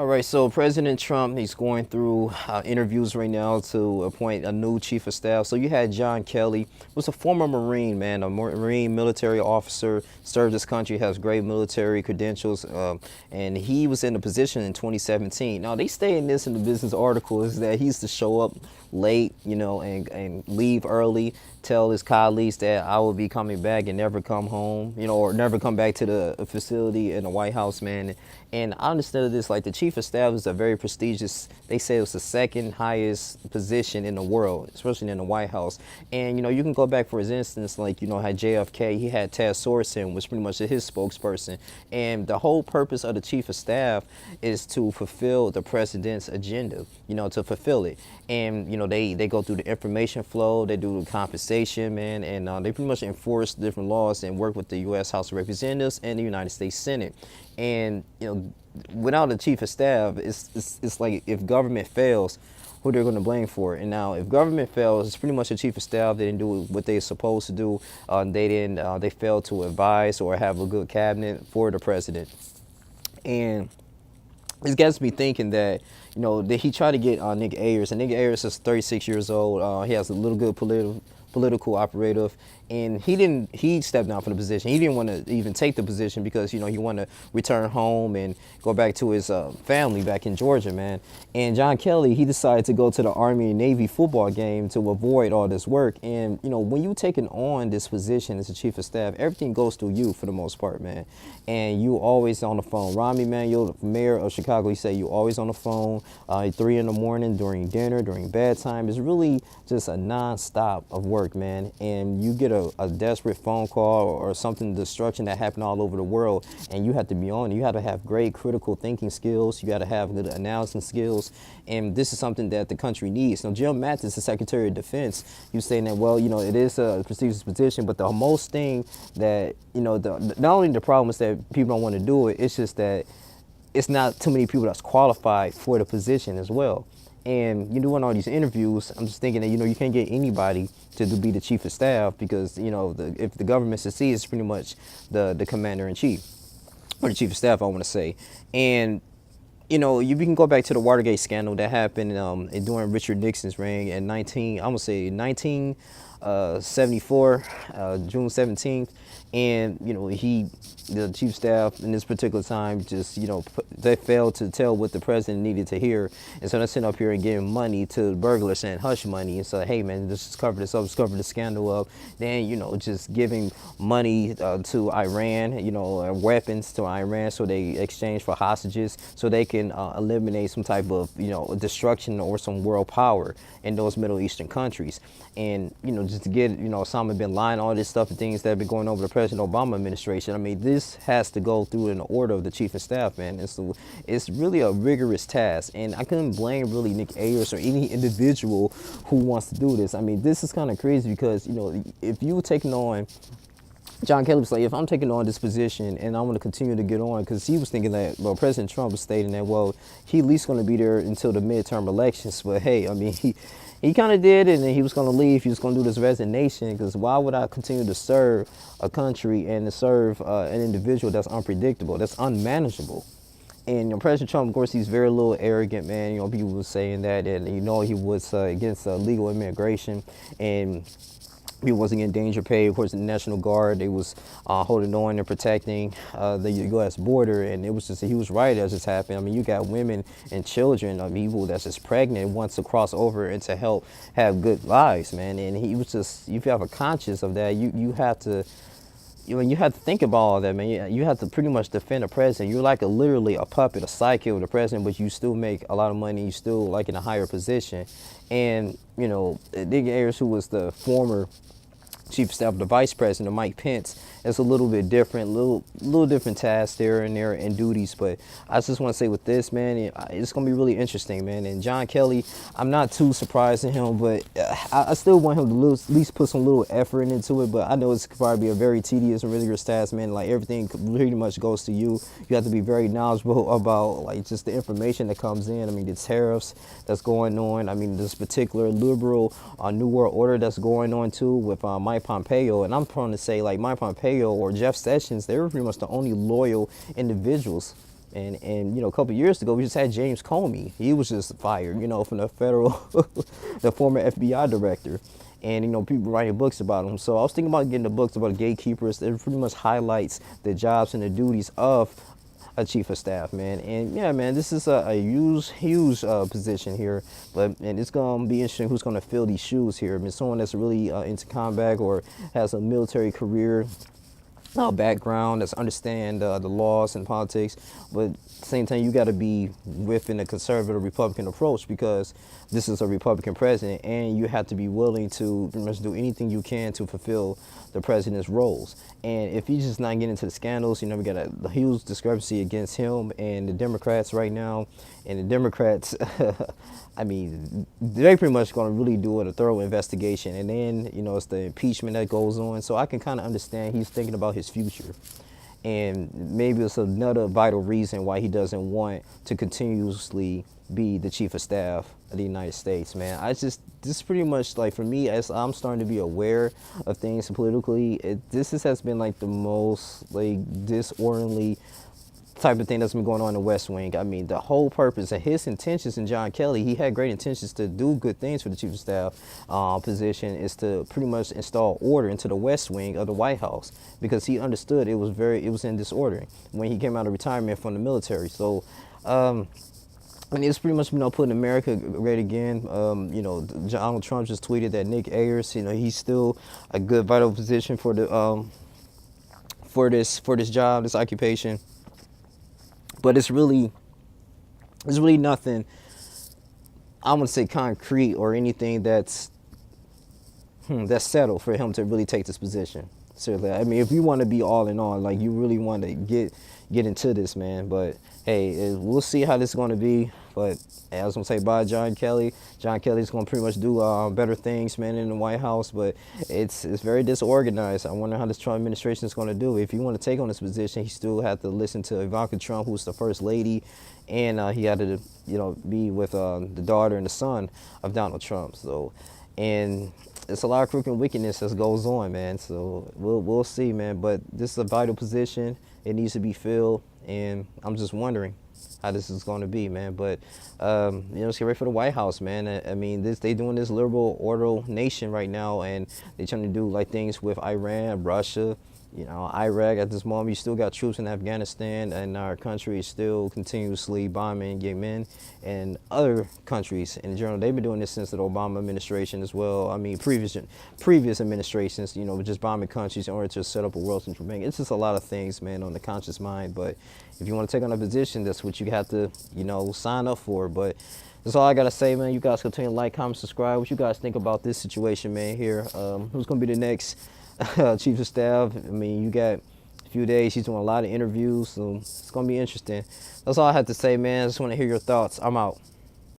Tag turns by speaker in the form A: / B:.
A: All right, so President Trump, he's going through interviews right now to appoint a new chief of staff. So you had John Kelly, who's a former Marine, man, a Marine military officer, served this country, has great military credentials, and he was in a position in 2017. Now, they say in this in the business article is that he used to show up late, and leave early, tell his colleagues that I will be coming back and never come home, or never come back to the facility in the White House, man. And I understood this, like the chief of staff is a very prestigious, they say it was the second highest position in the world, especially in the White House. And, you can go back for his instance, like, had JFK, he had Ted Sorensen, was pretty much his spokesperson. And the whole purpose of the chief of staff is to fulfill the president's agenda, to fulfill it. And, they go through the information flow, they do the compensation, man, and they pretty much enforce different laws and work with the U.S. House of Representatives and the United States Senate. And, without a chief of staff, it's like if government fails, who they're going to blame for it. And now, if government fails, it's pretty much a chief of staff. They didn't do what they're supposed to do. They failed to advise or have a good cabinet for the president. And this gets me thinking that, that he tried to get Nick Ayers, and Nick Ayers is 36 years old. He has a little good political operative, and he stepped down from the position. He didn't want to even take the position because, he wanted to return home and go back to his family back in Georgia, man. And John Kelly, he decided to go to the Army and Navy football game to avoid all this work. And, when you taking on this position as a chief of staff, everything goes through you for the most part, man. And you always on the phone. Rahm Emanuel, the mayor of Chicago, he said you always on the phone, 3 in the morning, during dinner, during bedtime. It's really just a nonstop of work, man. And you get a desperate phone call or something, destruction that happened all over the world, and you have to be on it. You have to have great critical thinking skills. You got to have good analysis skills. And this is something that the country needs. Now, Jim Mattis, the Secretary of Defense, he was saying that, well, it is a prestigious position, but the most thing that, not only the problem is that people don't want to do it, it's just that it's not too many people that's qualified for the position as well. And you're doing all these interviews, I'm just thinking that, you can't get anybody to be the chief of staff because, if the government succeeds, it's pretty much the commander-in-chief, or the chief of staff, I want to say. And, you can go back to the Watergate scandal that happened during Richard Nixon's reign in 1974, June 17th. And, the chief of staff in this particular time just, they failed to tell what the president needed to hear. And so they sent up here and giving money to burglars, saying hush money, and said, hey, man, let's just cover this up, let's cover the scandal up. Then, just giving money to Iran, weapons to Iran so they exchange for hostages so they can eliminate some type of, destruction or some world power in those Middle Eastern countries. And, just to get, Osama bin Laden, all this stuff and things that have been going over the President Obama administration. I mean, this has to go through in the order of the chief of staff, man. And so it's really a rigorous task. And I couldn't blame really Nick Ayers or any individual who wants to do this. I mean, this is kind of crazy because, if you were taking on John Kelly was like, if I'm taking on this position and I want to continue to get on, because he was thinking that, well, President Trump was stating that, well, he at least going to be there until the midterm elections. But hey, I mean, he kind of did it, and then he was going to leave. He was going to do this resignation, because why would I continue to serve a country and to serve an individual that's unpredictable, that's unmanageable? And President Trump, of course, he's very little arrogant, man. People were saying that, and he was against legal immigration, and he wasn't getting danger pay. Of course, the National Guard, they was holding on and protecting the U.S. border, and it was just, he was right as this happened. I mean, you got women and children of people that's just pregnant, wants to cross over and to help have good lives, man. And he was just, if you have a conscience of that, you have to, you have to think about all that, man. You have to pretty much defend the president. You're like literally a puppet, a sidekick of the president, but you still make a lot of money. You still like in a higher position. And, Nick Ayers, who was the former chief of staff, the vice president, Mike Pence, it's a little bit different, little different tasks there and duties. But I just want to say with this, man, it's going to be really interesting, man. And John Kelly, I'm not too surprised in him, but I still want him to at least put some little effort into it. But I know it's probably be a very tedious and rigorous task, man. Like, everything pretty much goes to you. You have to be very knowledgeable about, like, just the information that comes in. I mean, the tariffs that's going on. I mean, this particular liberal New World Order that's going on, too, with Mike Pompeo. And I'm prone to say, like, Mike Pompeo or Jeff Sessions, they were pretty much the only loyal individuals And you know, a couple of years ago, we just had James Comey. He was just fired, you know, from the federal, the former FBI director. And you know, people writing books about him. So I was thinking about getting the books about the gatekeepers. It pretty much highlights the jobs and the duties of a chief of staff, man. And yeah, man, this is a huge position here, and it's gonna be interesting who's gonna fill these shoes here. I mean, someone that's really into combat or has a military career background, that's understand the laws and politics, but at the same time you got to be within a conservative Republican approach, because this is a Republican president, and you have to be willing to pretty much do anything you can to fulfill the president's roles. And if he's just not getting into the scandals, you know, we got a huge discrepancy against him and the Democrats right now. And the Democrats, I mean, they're pretty much going to really do a thorough investigation. And then, you know, it's the impeachment that goes on. So I can kind of understand he's thinking about his future. And maybe it's another vital reason why he doesn't want to continuously be the chief of staff of the United States, man. This is pretty much like, for me, as I'm starting to be aware of things politically, this has been like the most like disorderly type of thing that's been going on in the West Wing. I mean, the whole purpose of his intentions in John Kelly, he had great intentions to do good things for the chief of staff position, is to pretty much install order into the West Wing of the White House, because he understood it was in disorder when he came out of retirement from the military. So, and it's pretty much, you know, putting America great again. You know, Donald Trump just tweeted that Nick Ayers, you know, he's still a good vital position for the for this job, this occupation. But it's really nothing, I'm gonna say, concrete or anything that's settled for him to really take this position. Seriously, I mean, if you want to be all in all, like you really want to get into this, man. But hey, we'll see how this is going to be. But hey, I was gonna say bye, John Kelly. John Kelly's gonna pretty much do better things, man, in the White House. But it's very disorganized. I wonder how this Trump administration is going to do. If you want to take on this position, he still had to listen to Ivanka Trump, who's the first lady, and he had to, you know, be with the daughter and the son of Donald Trump. So, and it's a lot of crooked wickedness that goes on, man. So we'll see, man. But this is a vital position. It needs to be filled, and I'm just wondering how this is going to be, man. But you know, let's get ready for the White House, man. I mean, they doing this liberal order nation right now, and they trying to do like things with Iran, Russia, you know, Iraq. At this moment, you still got troops in Afghanistan, and our country is still continuously bombing Yemen and other countries in general. They've been doing this since the Obama administration as well. I mean, previous administrations, you know, just bombing countries in order to set up a world central bank. It's just a lot of things, man, on the conscious mind. But if you want to take on a position, that's what you have to, you know, sign up for. But that's all I gotta say, man. You guys continue to like, comment, subscribe. What you guys think about this situation, man, here? Who's gonna be the next chief of staff? I mean, you got a few days. He's doing a lot of interviews, so it's gonna be interesting. That's all I have to say, man. I just want to hear your thoughts. I'm out.